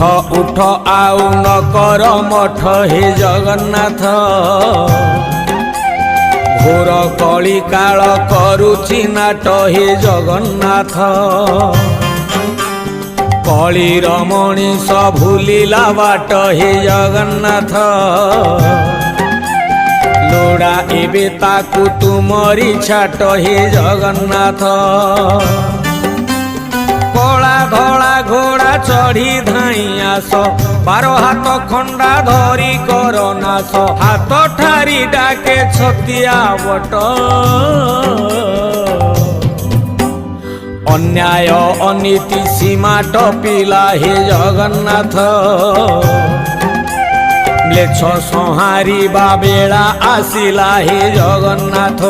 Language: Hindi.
उठ आउ न कर मठ हे जगन्नाथ घोर कली काल करुछि नाट हे जगन्नाथ कलीर मणिष भूलिला बाट हे जगन्नाथ लोड़ा एबे ताकू तुमरी छाट हे जगन्नाथ कला धला घोड़ा चढ़ी धाई आस 12 हाथ खंडा धरी कर नाश हाथ ठारी डाके छतिया बट अन्याय अनीति सीमा टपिला हे जगन्नाथ म्लेच्छ संहारिबा बेला आसिला हे जगन्नाथ